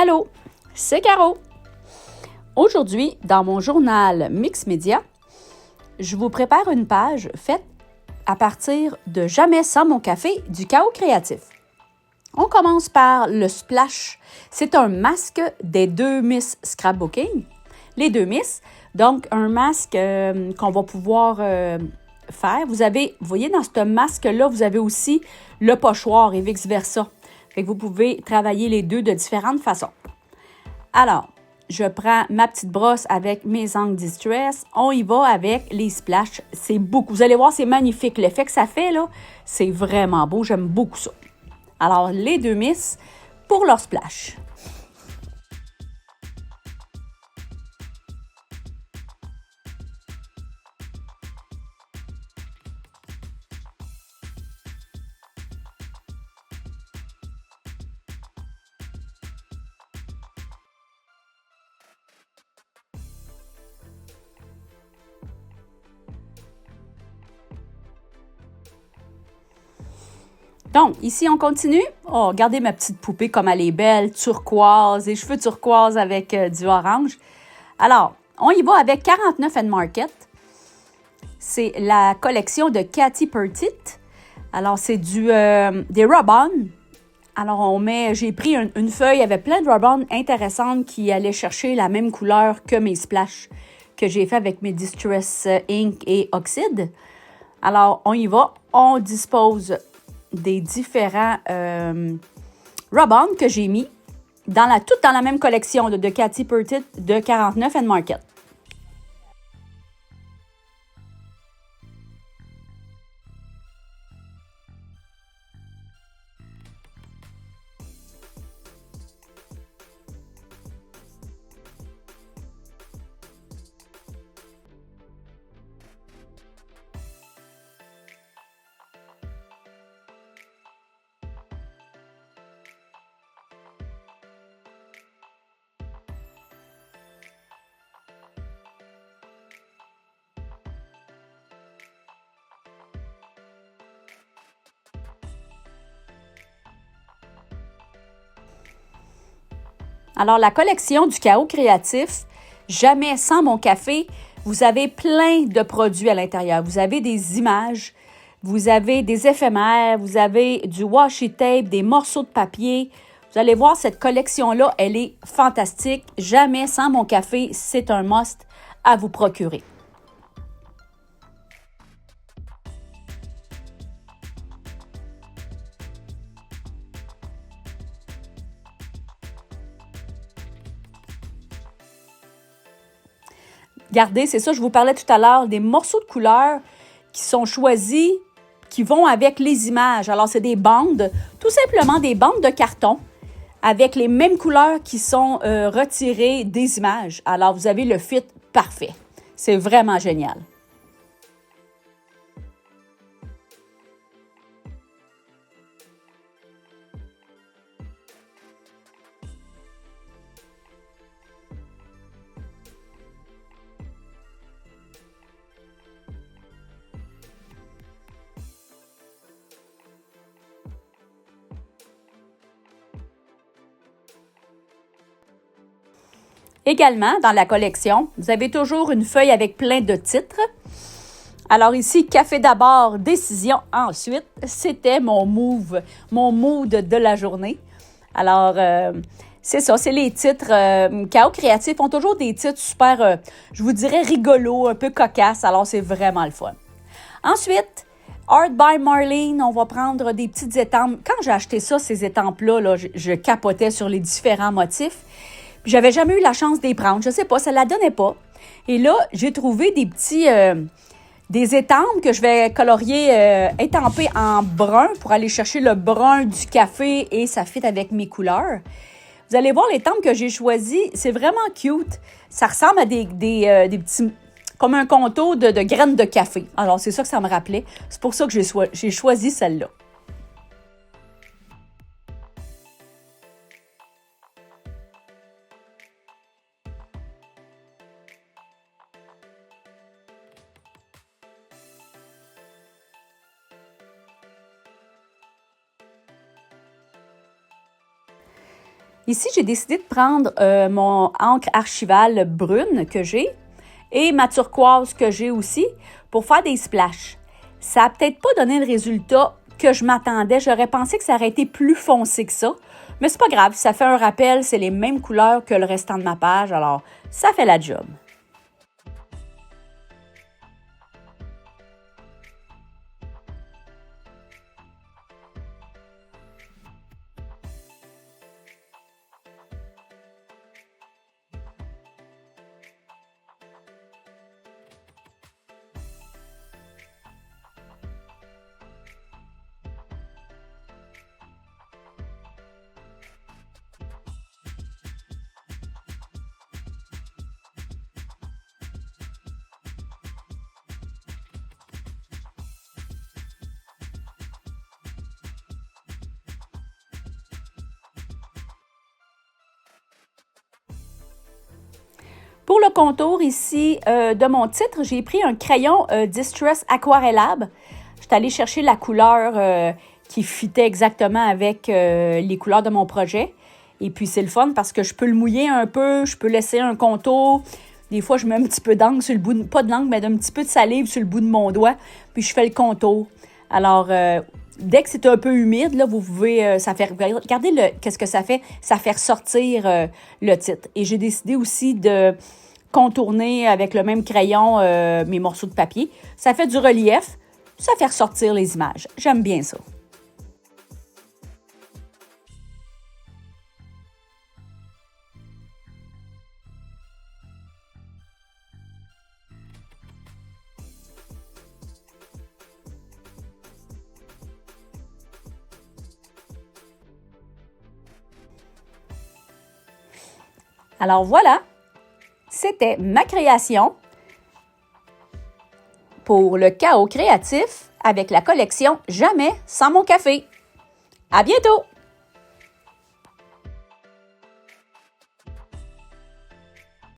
Allô, c'est Caro. Aujourd'hui, dans mon journal Mix Média, je vous prépare une page faite à partir de Jamais sans mon café du chaos créatif. On commence par le splash. C'est un masque des deux Miss Scrapbooking. Les deux Miss, donc un masque qu'on va pouvoir faire. Vous voyez, dans ce masque-là, vous avez aussi le pochoir et vice-versa. Fait que vous pouvez travailler les deux de différentes façons. Alors, je prends ma petite brosse avec mes angles Distress. On y va avec les splashes. C'est beaucoup. Vous allez voir, c'est magnifique. L'effet que ça fait, là, c'est vraiment beau. J'aime beaucoup ça. Alors, les deux Miss pour leur splash. Donc, ici, on continue. Oh, regardez ma petite poupée comme elle est belle, turquoise, les cheveux turquoise avec du orange. Alors, on y va avec 49 Market. C'est la collection de Cathy Petit. Alors, c'est des rub-on. Alors, j'ai pris une feuille avec plein de rub-on intéressantes qui allaient chercher la même couleur que mes splashes que j'ai fait avec mes Distress Ink et Oxide. Alors, on y va. On dispose des différents rub-on que j'ai mis toutes dans la même collection de Cathy Petit de 49 Market. Alors, la collection du chaos créatif, Jamais sans mon café, vous avez plein de produits à l'intérieur. Vous avez des images, vous avez des éphémères, vous avez du washi tape, des morceaux de papier. Vous allez voir, cette collection-là, elle est fantastique. Jamais sans mon café, c'est un must à vous procurer. Regardez, c'est ça, je vous parlais tout à l'heure, des morceaux de couleur qui sont choisis, qui vont avec les images. Alors, c'est des bandes, tout simplement des bandes de carton avec les mêmes couleurs qui sont retirées des images. Alors, vous avez le fit parfait. C'est vraiment génial. Également, dans la collection, vous avez toujours une feuille avec plein de titres. Alors ici, café d'abord, décision ensuite. C'était mon mood de la journée. Alors, c'est ça, c'est les titres. Chaos Créatif ont toujours des titres super, je vous dirais, rigolos, un peu cocasses. Alors, c'est vraiment le fun. Ensuite, Art by Marlene, on va prendre des petites étampes. Quand j'ai acheté ça, ces étampes-là, là, je capotais sur les différents motifs. Puis j'avais jamais eu la chance de les prendre. Je sais pas, ça la donnait pas. Et là, j'ai trouvé des étampes que je vais colorier, étamper en brun pour aller chercher le brun du café et ça fit avec mes couleurs. Vous allez voir l'étampe que j'ai choisie, c'est vraiment cute. Ça ressemble à des petits, comme un contour de graines de café. Alors, c'est ça que ça me rappelait. C'est pour ça que j'ai choisi celle-là. Ici, j'ai décidé de prendre mon encre archivale brune que j'ai et ma turquoise que j'ai aussi pour faire des splashes. Ça n'a peut-être pas donné le résultat que je m'attendais. J'aurais pensé que ça aurait été plus foncé que ça. Mais c'est pas grave, ça fait un rappel, c'est les mêmes couleurs que le restant de ma page, alors ça fait la job. Pour le contour ici de mon titre, j'ai pris un crayon Distress Aquarellable. Je suis allée chercher la couleur qui fitait exactement avec les couleurs de mon projet. Et puis, c'est le fun parce que je peux le mouiller un peu, je peux laisser un contour. Des fois, je mets un petit peu d'encre sur le bout, pas de l'encre, mais d'un petit peu de salive sur le bout de mon doigt, puis je fais le contour. Alors, dès que c'est un peu humide, là, vous pouvez, ça fait, regardez qu'est-ce que ça fait? Ça fait ressortir le titre. Et j'ai décidé aussi de contourner avec le même crayon mes morceaux de papier. Ça fait du relief, ça fait ressortir les images. J'aime bien ça. Alors voilà, c'était ma création pour le chaos créatif avec la collection Jamais sans mon café. À bientôt!